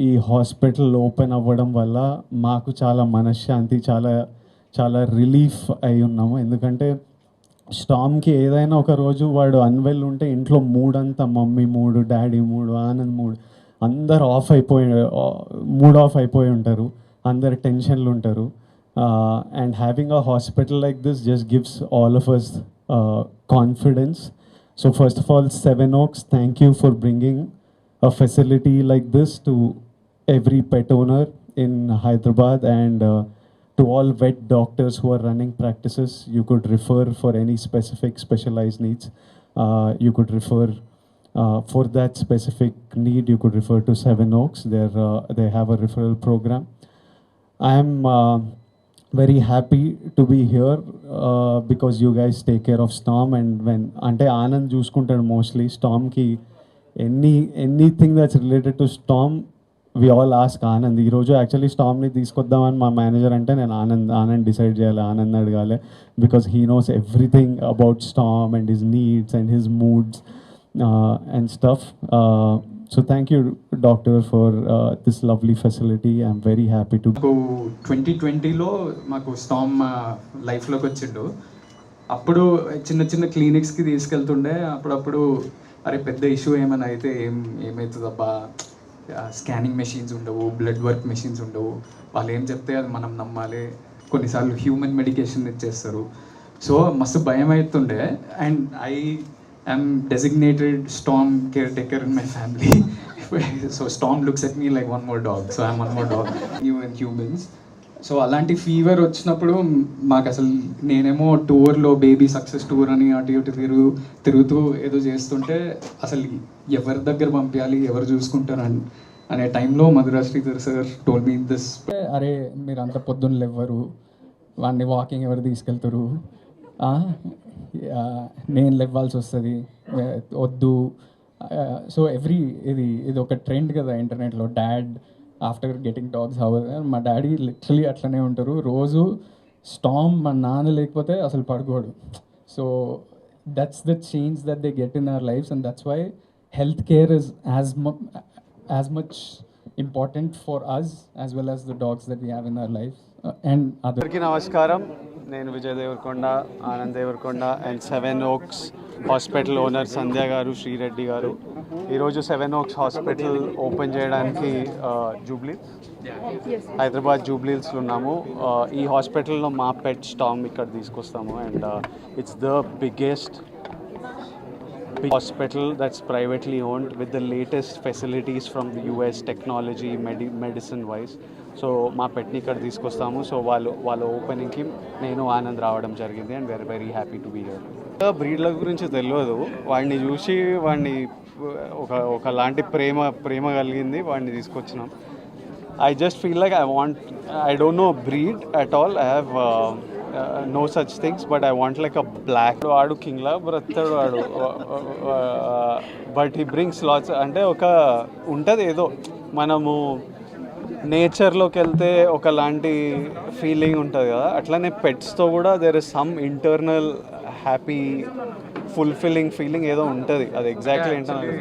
ఈ hospital open అవ్వడం వల్ల మాకు చాలా మనశ్శాంతి, చాలా చాలా రిలీఫ్ అయి ఉన్నాము. ఎందుకంటే స్టామ్కి ఏదైనా ఒక రోజు వాడు అన్వెల్ ఉంటే ఇంట్లో మూడంతా మమ్మీ మూడు, డాడీ మూడు, ఆనంద్ మూడు, అందరు మూడ్ ఆఫ్ అయిపోయి ఉంటారు, అందరు టెన్షన్లు ఉంటారు. And having a hospital like this just gives all of us confidence. So first of all Sevenoaks, thank you for bringing a facility like this to every pet owner in Hyderabad, and to all vet doctors who are running practices. You could refer for any specific specialized needs. You could refer for that specific need. You could refer to Sevenoaks. They have a referral program. I am very happy to be here because you guys take care of Storm, and when ante Anand చూసుకుంటాడు mostly Stormకి anything that's related to Storm we all ask Anand. ఈరోజు actually స్టామ్ని తీసుకొద్దామని మా manager అంటే నేను Anand decide చేయాలి, ఆనంద్ అడగాలి, because he knows everything about Storm and his needs and his moods and stuff. So thank you doctor for this lovely facility. I'm very happy to. 2020లో మాకు స్టామ్ లైఫ్లోకి వచ్చిండు. అప్పుడు చిన్న చిన్న క్లినిక్స్కి తీసుకెళ్తుండే. అప్పుడప్పుడు అరే పెద్ద ఇష్యూ ఏమైనా అయితే ఏమవుతుందబ్బా, స్కానింగ్ మెషిన్స్ ఉండవు, బ్లడ్ వర్క్ మెషిన్స్ ఉండవు, వాళ్ళు ఏం చెప్తే అది మనం నమ్మాలి, కొన్నిసార్లు హ్యూమన్ మెడికేషన్ ఇచ్చేస్తారు. సో మస్తు భయం అవుతుండే. And I am designated Storm caretaker in my family. So Storm looks at me like one more dog. So I'm one more dog. You and humans. So అలాంటి ఫీవర్ వచ్చినప్పుడు మాకు అసలు నేనేమో టూర్లో బేబీ సక్సెస్ టూర్ అని అటు ఇటు తిరుగుతూ ఏదో చేస్తుంటే అసలు ఎవరి దగ్గర పంపించాలి, ఎవరు చూసుకుంటారు అనే టైంలో Madhura Sridhar sir told me this. అరే మీరు అంత పొద్దున్న లేవ్వరు, వాడిని వాకింగ్ ఎవరు తీసుకెళ్తారు, నేను లేవ్వాల్సి వస్తుంది, వద్దు. సో ఇది ఒక ట్రెండ్ కదా ఇంటర్నెట్లో, dad after getting dogs house. మా డాడీ లిటరలీ అట్లనే ఉంటారు, రోజు స్టామ్ మా నాన్న లేకపోతే అసలు పడుకోడు. So that's the change that they get in our lives, and that's why health care is as much important for us as well as the dogs that we have in our lives and other. అందరికీ నమస్కారం. నేను Vijay Deverakonda, Anand Deverakonda and Sevenoaks hospital owner Sandhya garu, Sri Reddy గారు. ఈరోజు Sevenoaks hospital open చేయడానికి హైదరాబాద్ జూబ్లీహిల్స్లో ఉన్నాము. ఈ హాస్పిటల్లో మా పెట్ స్టామ్ ఇక్కడ తీసుకొస్తాము. And it's the biggest hospital that's privately owned with the latest facilities from the US technology, medicine wise. So మా పెట్ని ఇక్కడ తీసుకొస్తాము. సో వాళ్ళ ఓపెనింగ్కి నేను ఆనంద్ రావడం జరిగింది. And we're very happy to be here. బ్రీడ్ల గురించి తెలియదు, వాడిని చూసి ఒకలాంటి ప్రేమ కలిగింది, వాడిని తీసుకొచ్చినాం. I just feel like I don't know breed at all. I have no such things, but I want like a black. వాడు కింగ్లా బ్రతాడు వాడు, బట్ హీ బ్రింగ్స్ లాట్స్. అంటే ఒక ఉంటుంది ఏదో, మనము నేచర్లోకి వెళ్తే ఒకలాంటి ఫీలింగ్ ఉంటుంది కదా, అట్లనే పెట్స్తో కూడా there is some internal happy fulfilling feeling ఏదో ఉంటుంది. అది ఎగ్జాక్ట్లీ ఏంటంటే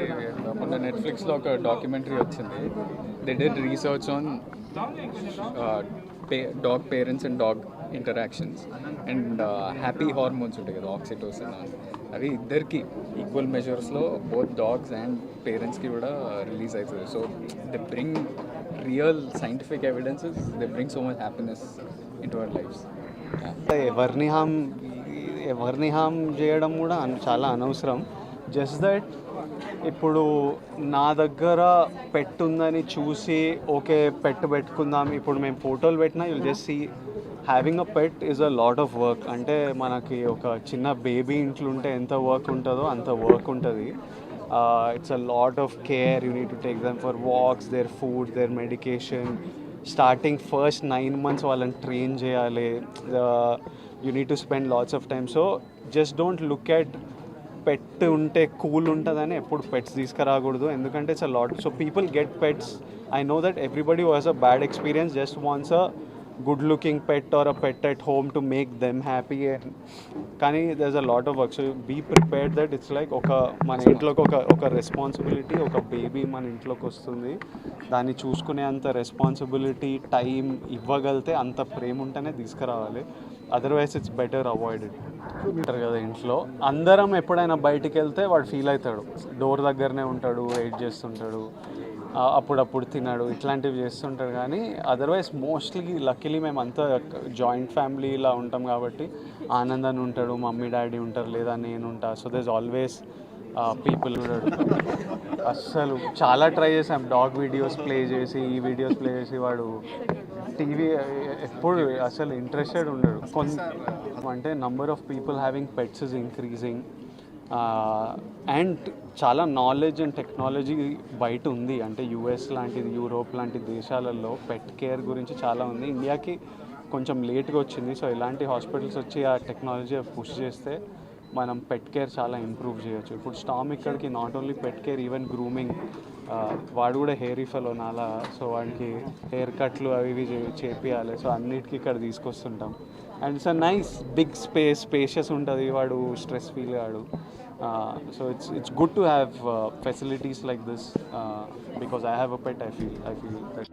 మొన్న నెట్ఫ్లిక్స్లో ఒక డాక్యుమెంటరీ వచ్చింది. They did research on dog parents and dog interactions and happy hormones ఉంటాయి కదా, ఆక్సిటోసిన్, అవి ఇద్దరికి ఈక్వల్ మెజర్స్లో బోత్ డాగ్స్ అండ్ పేరెంట్స్కి కూడా రిలీజ్ అవుతుంది. So they bring real scientific evidences, they bring so much happiness in to our lifes. ఎవరిని హామ్ చేయడం కూడా చాలా అనవసరం. జస్ట్ దట్ ఇప్పుడు నా దగ్గర పెట్ ఉందని చూసి ఓకే పెట్ పెట్టుకుందాం, ఇప్పుడు మేము ఫోటోలు పెట్టినా you'll just see having a pet is a lot of work. అంటే మనకి ఒక చిన్న బేబీ ఇంట్లో ఉంటే ఎంత వర్క్ ఉంటుందో అంత వర్క్ ఉంటుంది. It's a lot of care. You need to take them for walks, their food, their medication. Starting first 9 months వాళ్ళని ట్రైన్ చేయాలి. You need to spend lots of time. So just don't look at pet ఉంటే cool ఉంటుందని ఎప్పుడు pets తీసుకురాకూడదు, ఎందుకంటే it's a lot. So people get pets. I know that everybody was a bad experience, just wants a good looking pet or a pet at home to make them happy. కానీ there is a lot of work. So be prepared that it's like మన ఇంట్లోకి ఒక responsibility, ఒక baby మన ఇంట్లోకి వస్తుంది, దాన్ని చూసుకునే అంత రెస్పాన్సిబిలిటీ టైం ఇవ్వగలితే అంత ప్రేమ ఉంటేనే తీసుకురావాలి. Otherwise it's better avoided. ఉంటారు కదా ఇంట్లో అందరం ఎప్పుడైనా బయటికి వెళ్తే వాడు ఫీల్ అవుతాడు, డోర్ దగ్గరనే ఉంటాడు, వెయిట్ చేస్తుంటాడు, అప్పుడప్పుడు తిన్నాడు, ఇట్లాంటివి చేస్తుంటాడు. కానీ అదర్వైజ్ మోస్ట్లీ లక్కీలీ మేము అంతా జాయింట్ ఫ్యామిలీలా ఉంటాం కాబట్టి ఆనందాన్ని ఉంటాడు, మమ్మీ డాడీ ఉంటారు, లేదా నేను ఉంటా. So there is always people. అస్సలు చాలా ట్రై చేసాం డాగ్ వీడియోస్ ప్లే చేసి, ఈ వీడియోస్ ప్లే చేసి, వాడు టీవీ ఎప్పుడు అసలు ఇంట్రెస్టెడ్ ఉండడు. అంటే number of people having pets is increasing. And చాలా నాలెడ్జ్ అండ్ టెక్నాలజీ బయట ఉంది. అంటే యూఎస్ లాంటిది, యూరోప్ లాంటి దేశాలలో పెట్ కేర్ గురించి చాలా ఉంది. ఇండియాకి కొంచెం లేట్గా వచ్చింది. సో ఇలాంటి హాస్పిటల్స్ వచ్చి ఆ టెక్నాలజీ పుష్ చేస్తే మనం పెట్ కేర్ చాలా ఇంప్రూవ్ చేయొచ్చు. ఇప్పుడు స్టామ్ ఇక్కడికి not only pet care, even grooming. వాడు కూడా హెయిర్ ఫెలో నాలా, సో వాడికి హెయిర్ కట్లు అవి ఇవి చేపియాలి. సో అన్నిటికీ ఇక్కడ తీసుకొస్తుంటాం. And it's a nice big spacious ఉంటుంది, వాడు స్ట్రెస్ ఫీల్ కాడు. So it's good to have facilities like this. Because I have a pet, I feel that.